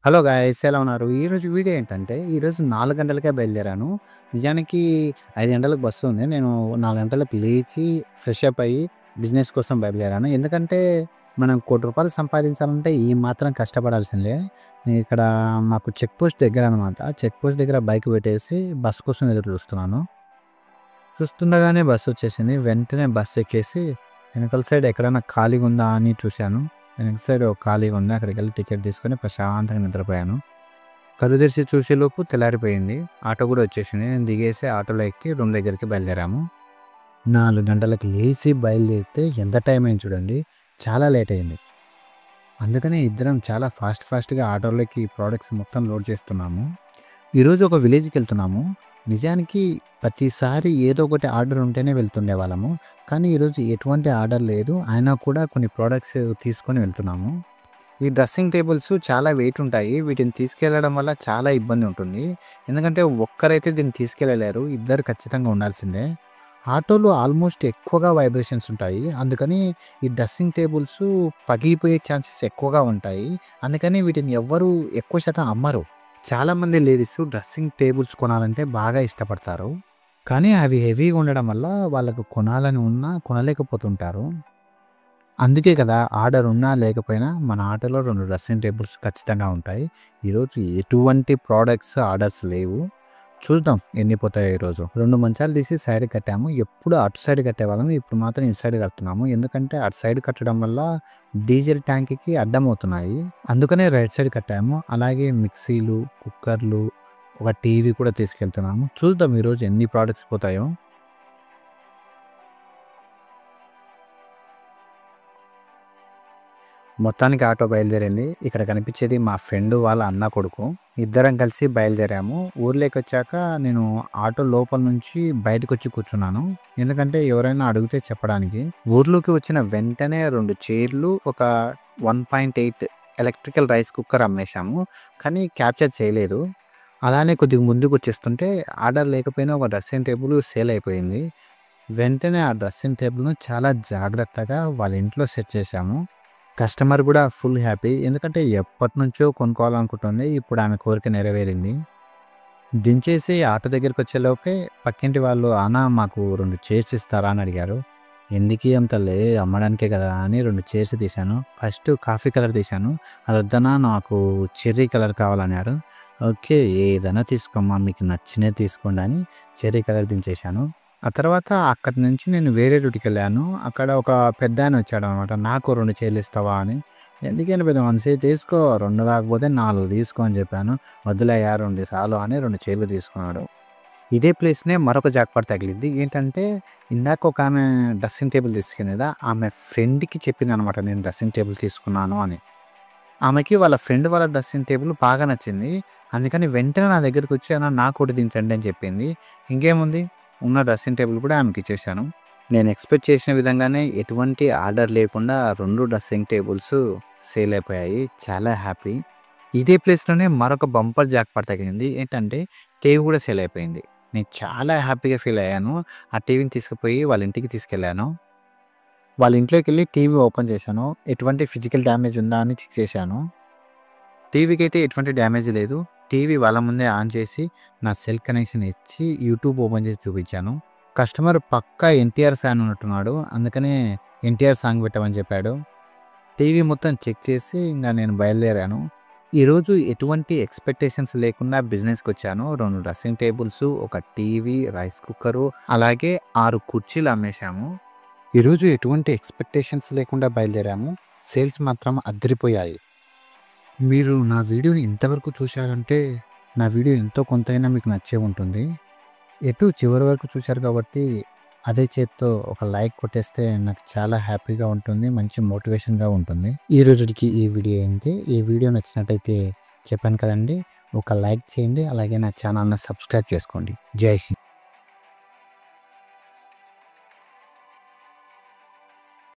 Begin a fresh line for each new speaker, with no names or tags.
Hello guys, ఎలా ఉన్నారు? ఈరోజు వీడియో ఏంటంటే, ఈరోజు 4 గంటలకే బయలుదేరాను. నిజానికి 5 గంటలకు బస్సు ఉంది. నేను 4 గంటలకు లేచి, ఫ్రెష్ అప్ అయ్యి, బిజినెస్ కోసం బయలుదేరాను. ఎందుకంటే, మనం రూ. 1,00,00,000 సంపాదించాలంటే ఈ మాత్రం కష్టపడాల్సిందే. ఇక్కడ మాకు చెక్ పోస్ట్ దగ్గరనమాట. చెక్ పోస్ట్ దగ్గర బైక్ పెట్టేసి బస్ కోసం ఎదురు చూస్తున్నాను. చూస్తుండగానే బస్సొచ్చేసింది. వెంటనే బస్ ఎక్కేసి, వెనకాల సైడ్ ఎక్కడైనా ఖాళీగా ఉందా అని చూశాను. వెనక సైడ్ ఖాళీగా ఉంది. అక్కడికెళ్ళి టికెట్ తీసుకొని ప్రశాంతంగా నిద్రపోయాను. కళ్ళు తెరిచి చూసేలోపు తెల్లారిపోయింది. ఆటో కూడా వచ్చేసింది. నేను దిగేసి ఆటోలో ఎక్కి రూమ్ దగ్గరికి బయలుదేరాము. 4 గంటలకు లేచి బయలుదేరితే ఎంత టైం అయింది చూడండి. చాలా లేట్ అయింది. అందుకనే ఇద్దరం చాలా ఫాస్ట్‌గా ఆటోలోకి ప్రొడక్ట్స్ మొత్తం లోడ్ చేస్తున్నాము. ఈరోజు ఒక విలేజ్‌కెళ్తున్నాము. నిజానికి ప్రతిసారి ఏదో ఒకటి ఆర్డర్ ఉంటేనే వెళ్తుండేవాళ్ళము. కానీ ఈరోజు ఎటువంటి ఆర్డర్ లేదు. అయినా కూడా కొన్ని ప్రొడక్ట్స్ తీసుకొని వెళ్తున్నాము. ఈ డ్రెస్సింగ్ టేబుల్స్ చాలా వెయిట్ ఉంటాయి. వీటిని తీసుకెళ్లడం వల్ల చాలా ఇబ్బంది ఉంటుంది. ఎందుకంటే ఒక్కరైతే దీన్ని తీసుకెళ్ళలేరు. ఇద్దరు ఖచ్చితంగా ఉండాల్సిందే. ఆటోలో ఆల్మోస్ట్ ఎక్కువగా వైబ్రేషన్స్ ఉంటాయి. అందుకని ఈ డ్రెస్సింగ్ టేబుల్స్ పగిలిపోయే ఛాన్సెస్ ఎక్కువగా ఉంటాయి. అందుకని వీటిని ఎవ్వరు ఎక్కువ శాతం అమ్మరు. చాలామంది లేడీస్ డ్రెస్సింగ్ టేబుల్స్ కొనాలంటే బాగా ఇష్టపడతారు. కానీ అవి హెవీగా ఉండడం వల్ల వాళ్ళకు కొనాలని ఉన్నా కొనలేకపోతుంటారు. అందుకే కదా ఆర్డర్ ఉన్నా లేకపోయినా మన ఆటోలో 2 డ్రెస్సింగ్ టేబుల్స్ ఖచ్చితంగా ఉంటాయి. ఈరోజు ఎటువంటి ప్రొడక్ట్స్ ఆర్డర్స్ లేవు. చూద్దాం ఎన్ని పోతాయో ఈరోజు. 2 మంచాలు తీసి సైడ్‌కి కట్టాము. ఎప్పుడు అటు సైడ్ కట్టేవాళ్ళం. ఇప్పుడు మాత్రం ఇటు సైడ్ కడుతున్నాము. ఎందుకంటే అటు సైడ్ కట్టడం వల్ల డీజిల్ ట్యాంక్‌కి అడ్డమవుతున్నాయి. అందుకనే రైట్ సైడ్ కట్టాము. అలాగే మిక్సీలు, కుక్కర్లు, ఒక టీవీ కూడా తీసుకెళ్తున్నాము. చూద్దాం ఈరోజు ఎన్ని ప్రొడక్ట్స్ పోతాయో. మొత్తానికి ఆటో బయలుదేరింది. ఇక్కడ కనిపించేది మా ఫ్రెండ్ వాళ్ళ అన్న కొడుకు. ఇద్దరం కలిసి బయలుదేరాము. ఊర్లోకొచ్చాక నేను ఆటో లోపల నుంచి బయటకొచ్చి కూర్చున్నాను. ఎందుకంటే ఎవరైనా అడిగితే చెప్పడానికి. ఊర్లోకి వచ్చిన వెంటనే 2 చైర్లు, ఒక 1.8 ఎలక్ట్రికల్ రైస్ కుక్కర్ అమ్మేశాము. కానీ క్యాప్చర్ చేయలేదు. అలానే కొద్దిగా ముందుకొచ్చేస్తుంటే ఆర్డర్ లేకపోయినా ఒక డ్రెస్సింగ్ టేబుల్ సేల్ అయిపోయింది. వెంటనే ఆ డ్రెస్సింగ్ టేబుల్‌ను చాలా జాగ్రత్తగా వాళ్ళ ఇంట్లో సెట్ చేశాము. కస్టమర్ కూడా ఫుల్ హ్యాపీ. ఎందుకంటే ఎప్పటినుంచో కొనుక్కోవాలనుకుంటుంది. ఇప్పుడు ఆమె కోరిక నెరవేరింది. దించేసి ఆటో దగ్గరికొచ్చేలోపే పక్కింటి వాళ్ళు, "అన్న మాకు 2 చైర్స్ ఇస్తారా?" అని అడిగారు. "ఎందుకీ అంతలే అమ్మడానికే కదా" అని 2 చైర్స్ తీశాను. ఫస్ట్ కాఫీ కలర్ తీశాను. "అదొద్దన్నా నాకు చెర్రీ కలర్ కావాలన్నారు." "ఓకే, ఏదైనా తీసుకోమ్మా, మీకు నచ్చినది తీసుకోండి" అని చెర్రీ కలర్ దించేశాను. ఆ తర్వాత అక్కడి నుంచి నేను వేరే డ్యూటీకెళ్ళాను. అక్కడ ఒక పెద్దాయన వచ్చాడనమాట. "నాకు 2 చైర్లు ఇస్తావా" అని. "ఎందుకైనా పెద్ద మనిషి తీసుకో, 2 కాకపోతే 4 తీసుకో" అని చెప్పాను. "వద్దులయ్యా 2 చాలు" అని 2 చైర్లు తీసుకున్నాడు. ఇదే ప్లేస్‌నే మరొక జాక్‌పాట్ తగిలింది. ఏంటంటే ఇందాక ఒకామె డ్రెస్సింగ్ టేబుల్ తీసుకుంది కదా! ఆమె ఫ్రెండ్‌కి చెప్పిందనమాట నేను డ్రెస్సింగ్ టేబుల్ తీసుకున్నాను అని. ఆమెకి వాళ్ళ ఫ్రెండ్ వాళ్ళ డ్రెస్సింగ్ టేబుల్ బాగా నచ్చింది. అందుకని వెంటనే నా దగ్గరికొచ్చి "అన్న నాకోటి దించండి" అని చెప్పింది. ఇంకేముంది, ఉన్న డ్రెస్సింగ్ టేబుల్ కూడా ఆమెకిచ్చేశాను. నేను ఎక్స్‌పెక్ట్ చేసిన విధంగానే ఎటువంటి ఆర్డర్ లేకుండా 2 డ్రెస్సింగ్ టేబుల్స్ సేల్ అయిపోయాయి. చాలా హ్యాపీ. ఇదే ప్లేస్‌లోనే మరొక బంపర్ జాక్‌పాట్ తగిలింది. ఏంటంటే టీవీ కూడా సేల్ అయిపోయింది. నేను చాలా హ్యాపీగా ఫీల్ అయ్యాను. ఆ టీవీని తీసుకుపోయి వాళ్ళ ఇంటికి తీసుకెళ్ళాను. వాళ్ళ ఇంట్లోకెళ్ళి టీవీ ఓపెన్ చేశాను. ఎటువంటి ఫిజికల్ డ్యామేజ్ ఉందా అని చెక్ చేశాను. టీవీకైతే ఎటువంటి డ్యామేజ్ లేదు. టీవీ వాళ్ళ ముందే ఆన్ చేసి, నా సెల్ కనెక్షన్ ఇచ్చి, యూట్యూబ్ ఓపెన్ చేసి చూపించాను. కస్టమర్ పక్కా ఎన్టీఆర్ ఫ్యాన్ ఉన్నట్టున్నాడు. అందుకనే ఎన్టీఆర్ సాంగ్ పెట్టమని చెప్పాడు. టీవీ మొత్తం చెక్ చేసి ఇంక నేను బయలుదేరాను. ఈరోజు ఎటువంటి ఎక్స్‌పెక్టేషన్స్ లేకుండా బిజినెస్‌కొచ్చాను. 2 డ్రెస్సింగ్ టేబుల్సు, ఒక టీవీ, రైస్ కుక్కరు, అలాగే 6 కుర్చీలు అమ్మేశాము. ఈరోజు ఎటువంటి ఎక్స్‌పెక్టేషన్స్ లేకుండా బయలుదేరాము. సేల్స్ మాత్రం అదిరిపోయాయి. మీరు నా వీడియోని ఇంతవరకు చూశారంటే, నా వీడియో ఎంతో కొంతైనా మీకు నచ్చే ఉంటుంది. చివరి వరకు చూశారు కాబట్టి, అదే చేత్తో ఒక లైక్ కొట్టేస్తే నాకు చాలా హ్యాపీగా ఉంటుంది. మంచి మోటివేషన్‌గా ఉంటుంది. ఈ రోజుటికి ఈ వీడియో ఇంతే. ఈ వీడియో నచ్చినట్టయితే చెప్పాను కదండీ! ఒక లైక్ చేయండి. అలాగే నా ఛానల్‌ని సబ్స్క్రైబ్ చేసుకోండి. జై హింద్.